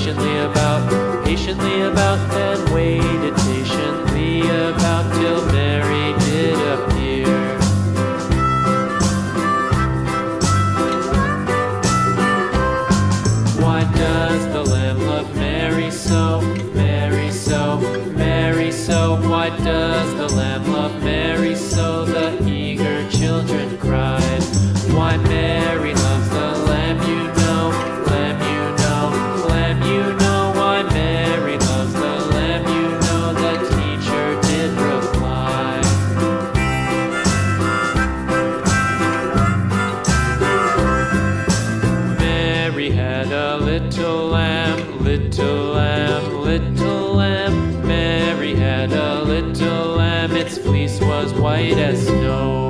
patiently about, and waited patiently about till Mary did appear. Why does the lamb love Mary so, Mary so, Mary so? Why does the lamb love Mary so? The eager children cried. Why Mary loves the lamb, you know, lamb, you know, lamb, you know. Why Mary loves the lamb, you know, the teacher did reply. Mary had a little lamb, little lamb, little lamb. Mary had a little lamb, its fleece was white as snow.